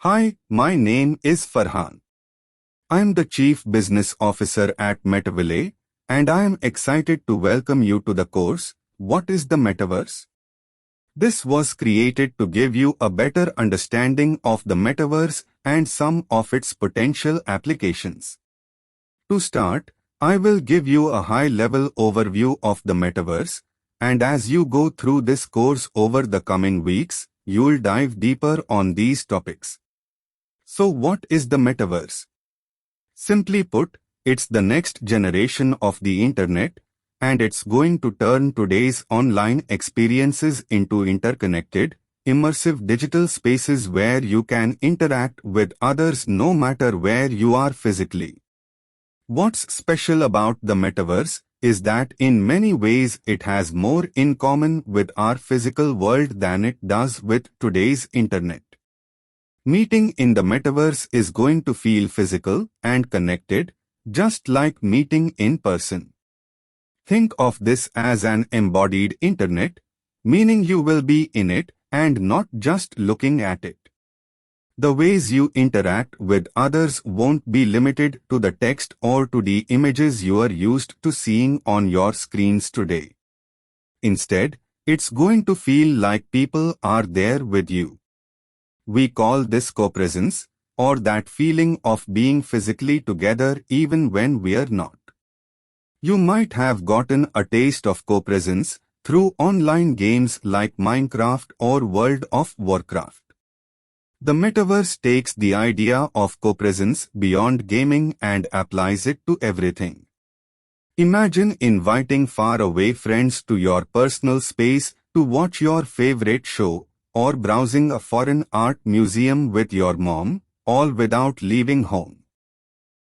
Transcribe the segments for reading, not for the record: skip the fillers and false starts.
Hi, my name is Farhan. I am the Chief Business Officer at Metaverse, and I am excited to welcome you to the course, What is the Metaverse? This was created to give you a better understanding of the Metaverse and some of its potential applications. To start, I will give you a high-level overview of the Metaverse, and as you go through this course over the coming weeks, you'll dive deeper on these topics. So what is the Metaverse? Simply put, it's the next generation of the Internet, and it's going to turn today's online experiences into interconnected, immersive digital spaces where you can interact with others no matter where you are physically. What's special about the Metaverse is that in many ways it has more in common with our physical world than it does with today's Internet. Meeting in the Metaverse is going to feel physical and connected, just like meeting in person. Think of this as an embodied Internet, meaning you will be in it and not just looking at it. The ways you interact with others won't be limited to the text or to the images you are used to seeing on your screens today. Instead, it's going to feel like people are there with you. We call this co-presence, or that feeling of being physically together even when we're not. You might have gotten a taste of co-presence through online games like Minecraft or World of Warcraft. The Metaverse takes the idea of co-presence beyond gaming and applies it to everything. Imagine inviting faraway friends to your personal space to watch your favorite show, or browsing a foreign art museum with your mom, all without leaving home.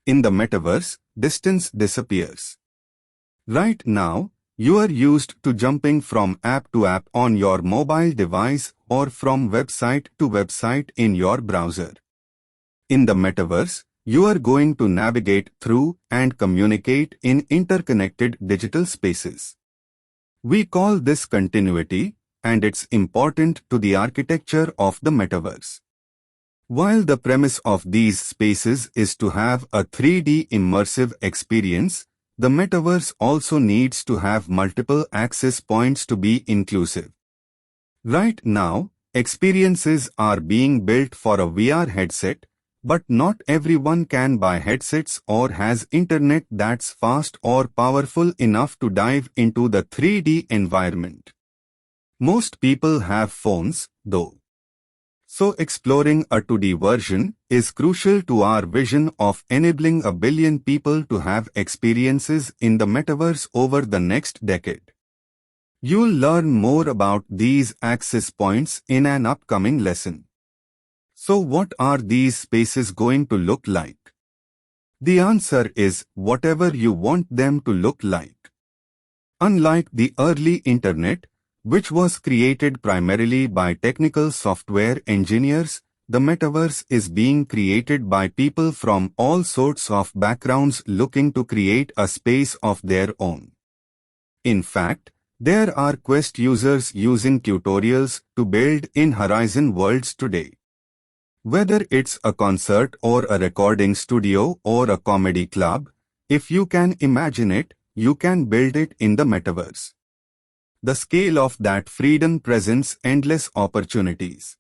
In the Metaverse, distance disappears. Right now, you are used to jumping from app to app on your mobile device or from website to website in your browser. In the Metaverse, you are going to navigate through and communicate in interconnected digital spaces. We call this continuity, and it's important to the architecture of the Metaverse. While the premise of these spaces is to have a 3D immersive experience, the Metaverse also needs to have multiple access points to be inclusive. Right now, experiences are being built for a VR headset, but not everyone can buy headsets or has internet that's fast or powerful enough to dive into the 3D environment. Most people have phones, though. So exploring a 2D version is crucial to our vision of enabling 1 billion people to have experiences in the Metaverse over the next decade. You'll learn more about these access points in an upcoming lesson. So what are these spaces going to look like? The answer is whatever you want them to look like. Unlike the early Internet, which was created primarily by technical software engineers, the Metaverse is being created by people from all sorts of backgrounds looking to create a space of their own. In fact, there are Quest users using tutorials to build in Horizon worlds today. Whether it's a concert or a recording studio or a comedy club, if you can imagine it, you can build it in the Metaverse. The scale of that freedom presents endless opportunities.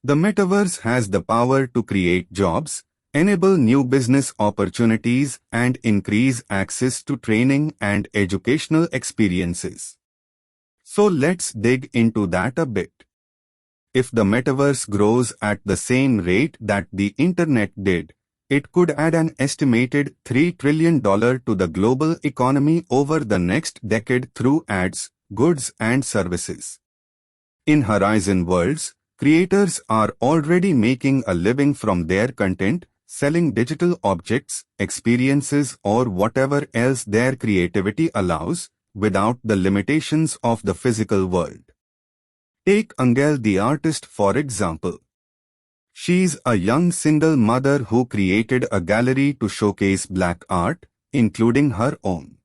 The Metaverse has the power to create jobs, enable new business opportunities, and increase access to training and educational experiences. So let's dig into that a bit. If the Metaverse grows at the same rate that the Internet did, it could add an estimated $3 trillion to the global economy over the next decade through ads, goods and services. In Horizon worlds, creators are already making a living from their content, selling digital objects, experiences or whatever else their creativity allows, without the limitations of the physical world. Take Angel the artist for example. She's a young single mother who created a gallery to showcase black art, including her own.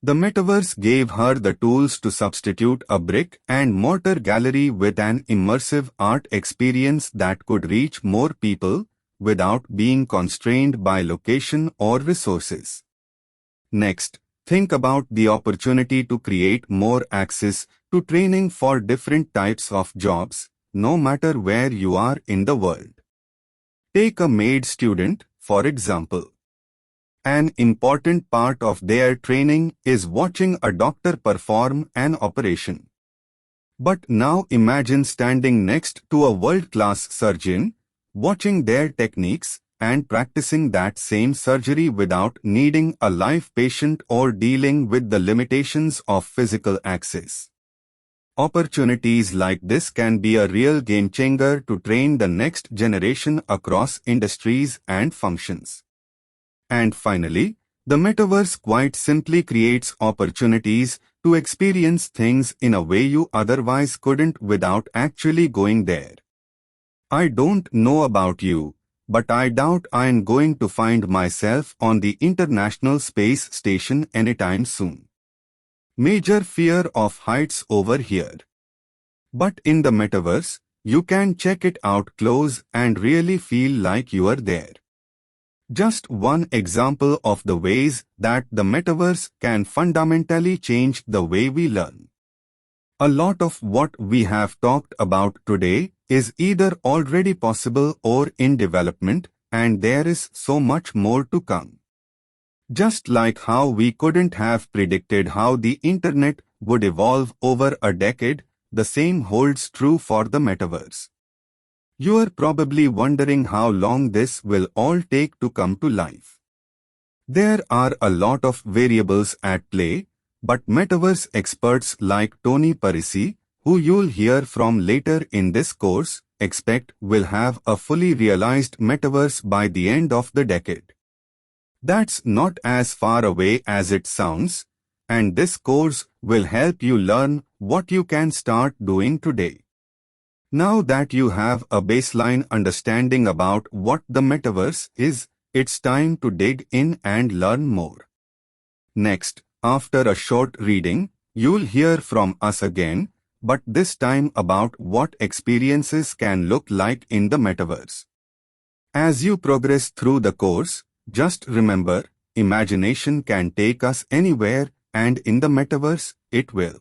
The metaverse gave her the tools to substitute a brick and mortar gallery with an immersive art experience that could reach more people without being constrained by location or resources. Next, think about the opportunity to create more access to training for different types of jobs, no matter where you are in the world. Take a maid student, for example. An important part of their training is watching a doctor perform an operation. But now imagine standing next to a world-class surgeon, watching their techniques, and practicing that same surgery without needing a live patient or dealing with the limitations of physical access. Opportunities like this can be a real game-changer to train the next generation across industries and functions. And finally, the metaverse quite simply creates opportunities to experience things in a way you otherwise couldn't without actually going there. I don't know about you, but I doubt I'm going to find myself on the International Space Station anytime soon. Major fear of heights over here. But in the metaverse, you can check it out close and really feel like you are there. Just one example of the ways that the metaverse can fundamentally change the way we learn. A lot of what we have talked about today is either already possible or in development, and there is so much more to come. Just like how we couldn't have predicted how the internet would evolve over a decade, the same holds true for the metaverse. You are probably wondering how long this will all take to come to life. There are a lot of variables at play, but metaverse experts like Tony Parisi, who you'll hear from later in this course, expect will have a fully realized metaverse by the end of the decade. That's not as far away as it sounds, and this course will help you learn what you can start doing today. Now that you have a baseline understanding about what the metaverse is, it's time to dig in and learn more. Next, after a short reading, you'll hear from us again, but this time about what experiences can look like in the metaverse. As you progress through the course, just remember, imagination can take us anywhere, and in the metaverse, it will.